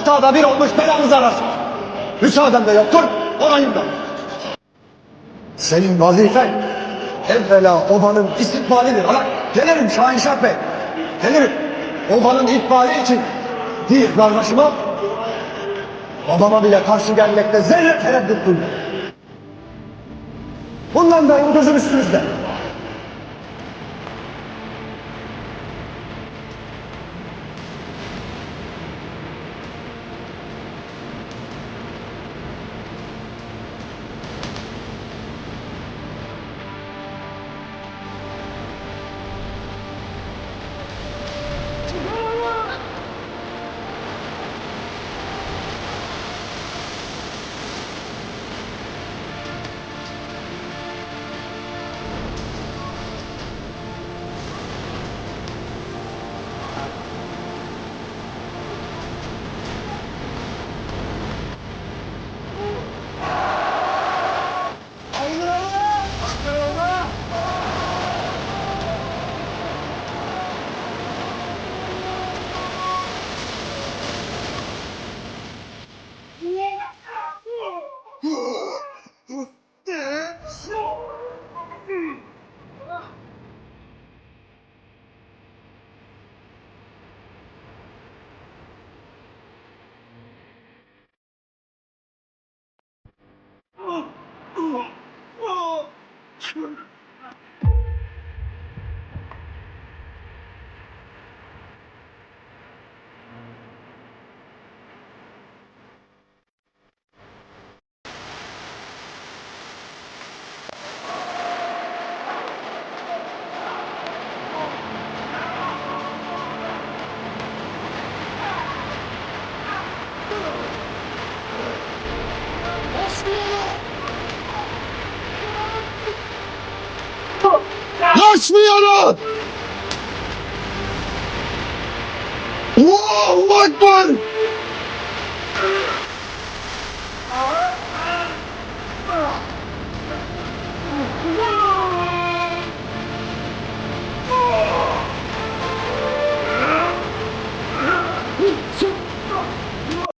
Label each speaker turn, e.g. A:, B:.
A: Sağda bir olmuş belamızı arasın. Müsaaden de yoktur, orayım da. Senin vazifen evvela obanın istikbalidir. Gelirim Şahinşah Bey. Gelirim. Obanın ikbali için bir kardeşime babama bile karşı gelmekte zerre tereddüt duymuyor. Bundan da gözüm üstünüzde.
B: Kaçmıyorum! Allahu Ekber!